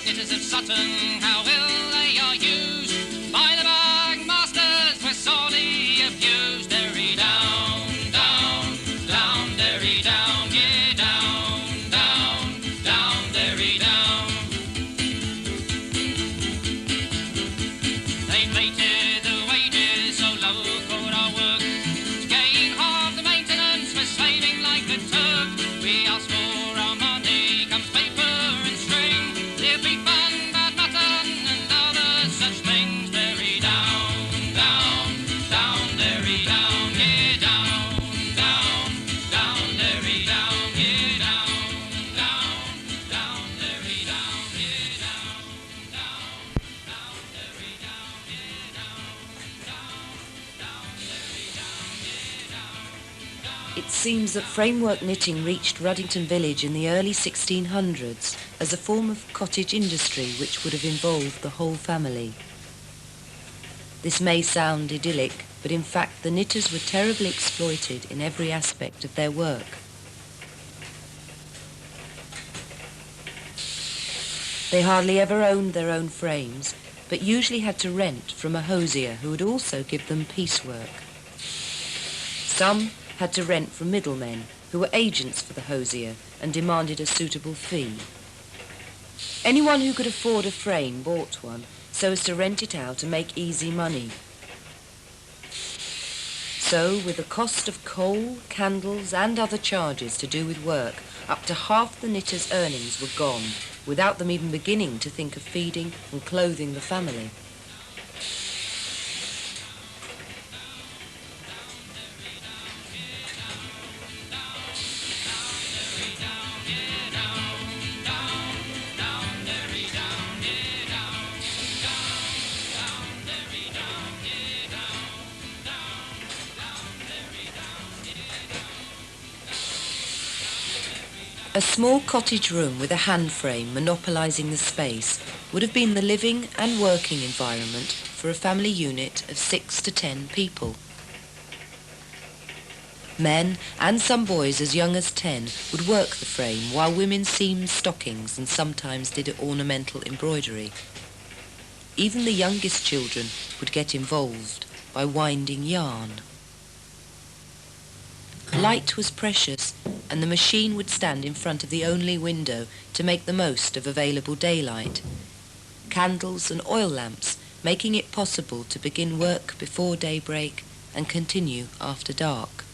knitters of Sutton, how ill they are used by the bag masters, we're sorely abused. Derry down, down, down, Derry down, yeah, down, down, down, Derry down. They inflated the wages so low for our work, to gain half the maintenance, we're slaving like a Turk. We ask for our money, comes paper and string, dear beef and bad mutton and other such things. Derry down, down, down, Derry down, yeah, down, down, down, Derry down, yeah, down, down, down, Derry down, yeah, down, down, down, Derry down, yeah, down, down, down, Derry down, yeah, down. It seems that framework knitting reached Ruddington village in the early 1600s as a form of cottage industry which would have involved the whole family. This may sound idyllic, but in fact the knitters were terribly exploited in every aspect of their work. They hardly ever owned their own frames, but usually had to rent from a hosier who would also give them piecework. Some had to rent from middlemen who were agents for the hosier and demanded a suitable fee. Anyone who could afford a frame bought one so as to rent it out and make easy money. So, with the cost of coal, candles and other charges to do with work, up to half the knitters' earnings were gone, without them even beginning to think of feeding and clothing the family. A small cottage room with a hand frame monopolising the space would have been the living and working environment for a family unit of 6 to 10 people. Men and some boys as young as 10 would work the frame while women seamed stockings and sometimes did ornamental embroidery. Even the youngest children would get involved by winding yarn. Light was precious, and the machine would stand in front of the only window to make the most of available daylight. Candles and oil lamps making it possible to begin work before daybreak and continue after dark.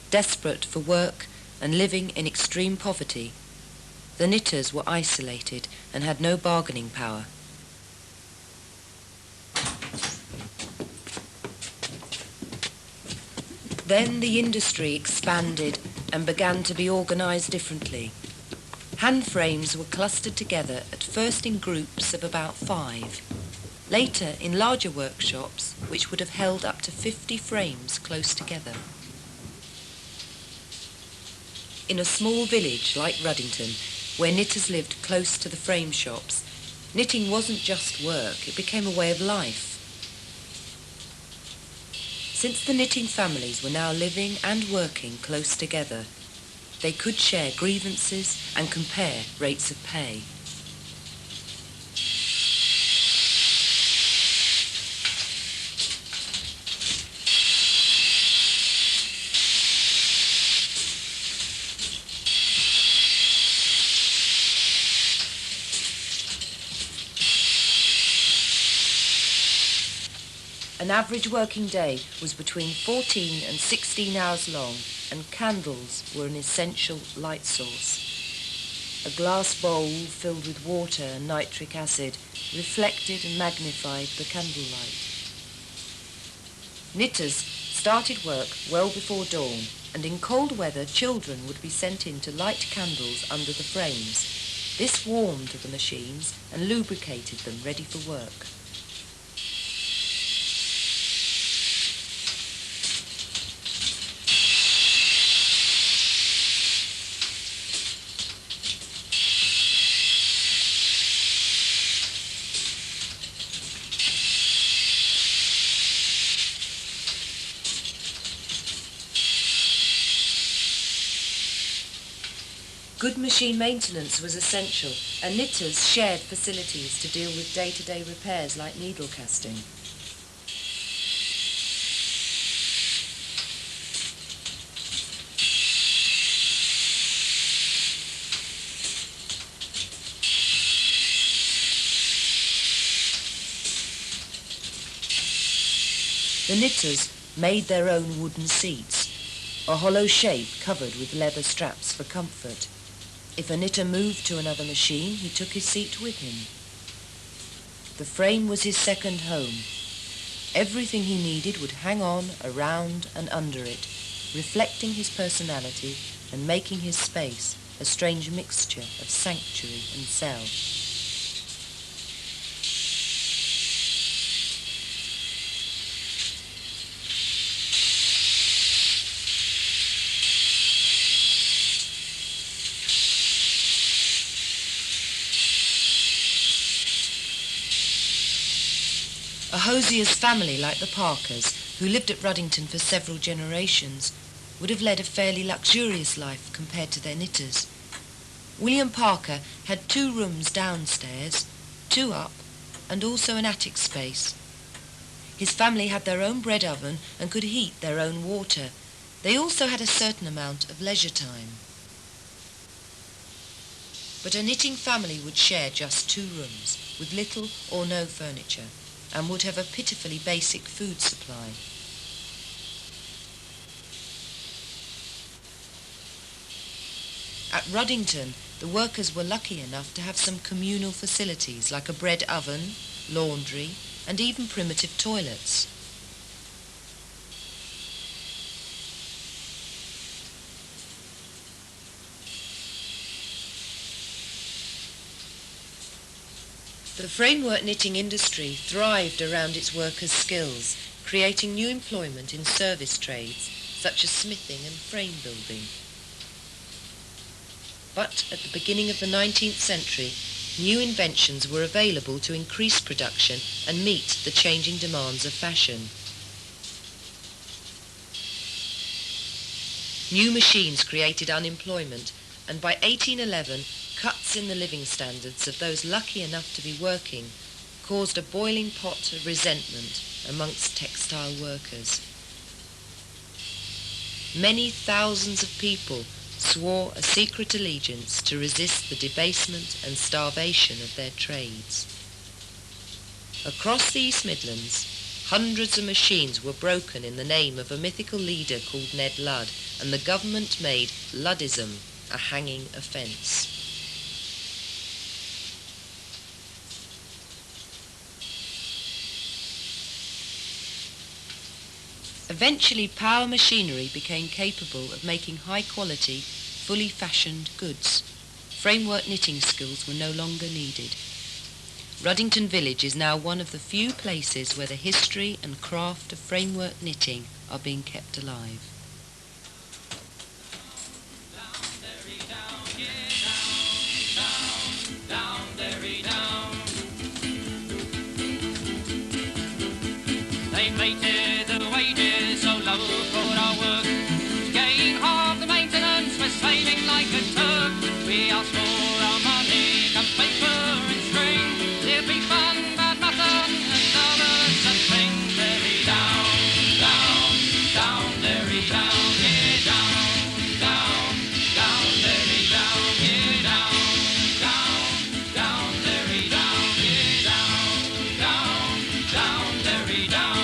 Desperate for work and living in extreme poverty, the knitters were isolated and had no bargaining power. Then the industry expanded and began to be organised differently. Hand frames were clustered together at first in groups of about 5, later in larger workshops which would have held up to 50 frames close together. In a small village like Ruddington, where knitters lived close to the frame shops, knitting wasn't just work, it became a way of life. Since the knitting families were now living and working close together, they could share grievances and compare rates of pay. An average working day was between 14 and 16 hours long, and candles were an essential light source. A glass bowl filled with water and nitric acid reflected and magnified the candlelight. Knitters started work well before dawn, and in cold weather children would be sent in to light candles under the frames. This warmed the machines and lubricated them ready for work. Good machine maintenance was essential, and knitters shared facilities to deal with day-to-day repairs like needle casting. The knitters made their own wooden seats, a hollow shape covered with leather straps for comfort. If a knitter moved to another machine, he took his seat with him. The frame was his second home. Everything he needed would hang on, around and under it, reflecting his personality and making his space a strange mixture of sanctuary and cell. A hosier's family like the Parkers, who lived at Ruddington for several generations, would have led a fairly luxurious life compared to their knitters. William Parker had 2 rooms downstairs, 2 up, and also an attic space. His family had their own bread oven and could heat their own water. They also had a certain amount of leisure time. But a knitting family would share just 2 rooms, with little or no furniture, and would have a pitifully basic food supply. At Ruddington, the workers were lucky enough to have some communal facilities like a bread oven, laundry, and even primitive toilets. The framework knitting industry thrived around its workers' skills, creating new employment in service trades such as smithing and frame building. But at the beginning of the 19th century, new inventions were available to increase production and meet the changing demands of fashion. New machines created unemployment, and by 1811, cuts in the living standards of those lucky enough to be working caused a boiling pot of resentment amongst textile workers. Many thousands of people swore a secret allegiance to resist the debasement and starvation of their trades. Across the East Midlands, hundreds of machines were broken in the name of a mythical leader called Ned Ludd, and the government made Luddism a hanging offence. Eventually, power machinery became capable of making high-quality, fully fashioned goods. Framework knitting skills were no longer needed. Ruddington Village is now one of the few places where the history and craft of framework knitting are being kept alive. They inflated the wages so low for our work. Getting half the maintenance, we're slaving like a Turk. We ask for our money, come paper and string. There'll be fun, bad mutton, and other such things. Derry down, down, down, Derry down, yeah, down, down, down, Derry down, yeah, down, down, down, Derry down, yeah, down, down, down, Derry down.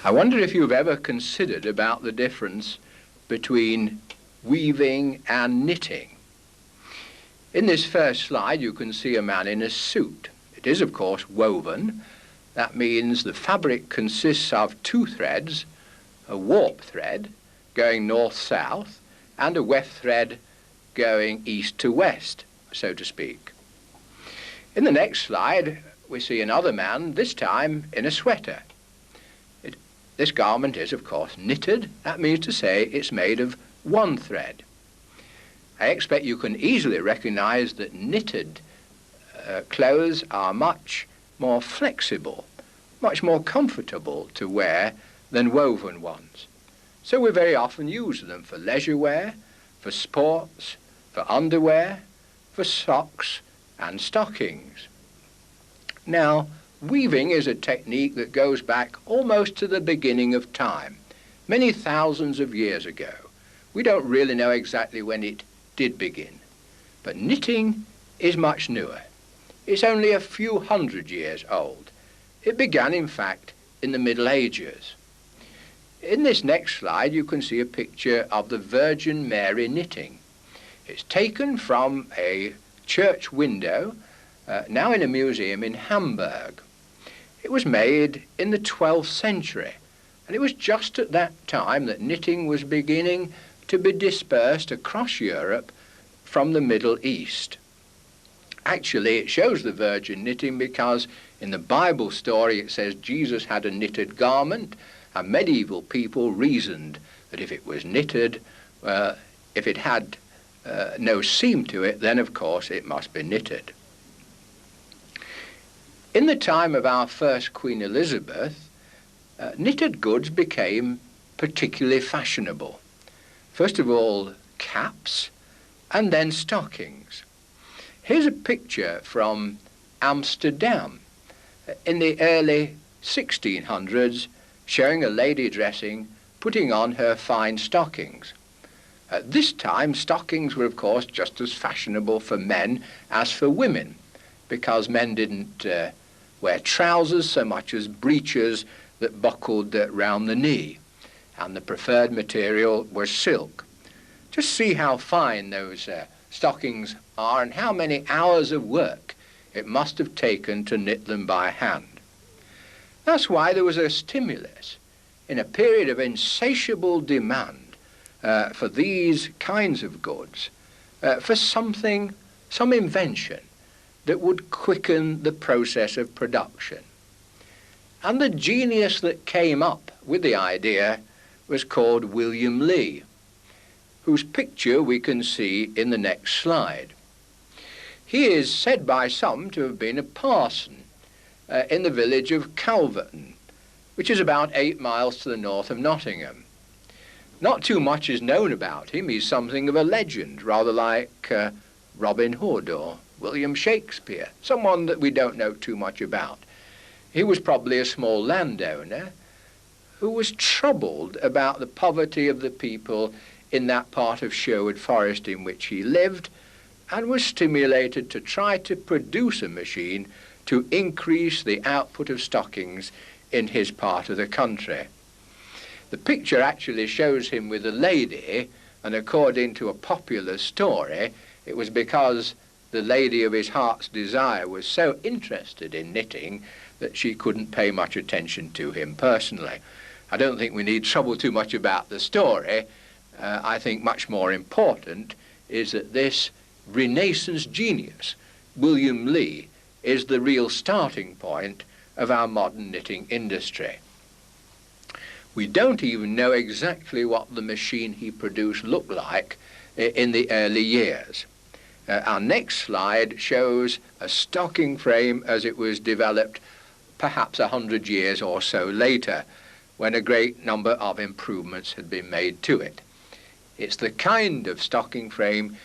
I wonder if you've ever considered about the difference between weaving and knitting. In this first slide you can see a man in a suit. It is of course woven. That means the fabric consists of 2 threads, a warp thread going north-south and a weft thread going east to west, so to speak. In the next slide, we see another man, this time in a sweater. This garment is, of course, knitted. That means to say it's made of one thread. I expect you can easily recognize that knitted clothes are much more flexible, much more comfortable to wear than woven ones. So we very often use them for leisure wear, for sports, for underwear, for socks and stockings. Now, weaving is a technique that goes back almost to the beginning of time, many thousands of years ago. We don't really know exactly when it did begin, but knitting is much newer. It's only a few hundred years old. It began, in fact, in the Middle Ages. In this next slide, you can see a picture of the Virgin Mary knitting. It's taken from a church window, now in a museum in Hamburg. It was made in the 12th century, and it was just at that time that knitting was beginning to be dispersed across Europe from the Middle East. Actually, it shows the Virgin knitting because in the Bible story it says Jesus had a knitted garment, and medieval people reasoned that if it was knitted, if it had no seam to it, then of course it must be knitted. In the time of our first Queen Elizabeth, knitted goods became particularly fashionable. First of all, caps, and then stockings. Here's a picture from Amsterdam in the early 1600s showing a lady dressing, putting on her fine stockings. At this time, stockings were, of course, just as fashionable for men as for women, because men didn't wear trousers so much as breeches that buckled round the knee, and the preferred material was silk. Just see how fine those stockings are and how many hours of work it must have taken to knit them by hand. That's why there was a stimulus in a period of insatiable demand for these kinds of goods, for some invention that would quicken the process of production. And the genius that came up with the idea was called William Lee, whose picture we can see in the next slide. He is said by some to have been a parson in the village of Calverton, which is about 8 miles to the north of Nottingham. Not too much is known about him. He's something of a legend, rather like Robin Hood or William Shakespeare, someone that we don't know too much about. He was probably a small landowner who was troubled about the poverty of the people in that part of Sherwood Forest in which he lived, and was stimulated to try to produce a machine to increase the output of stockings in his part of the country. The picture actually shows him with a lady, and according to a popular story, it was because the lady of his heart's desire was so interested in knitting that she couldn't pay much attention to him personally. I don't think we need trouble too much about the story. I think much more important is that this Renaissance genius, William Lee, is the real starting point of our modern knitting industry. We don't even know exactly what the machine he produced looked like in the early years. Our next slide shows a stocking frame as it was developed perhaps 100 years or so later, when a great number of improvements had been made to it. It's the kind of stocking frame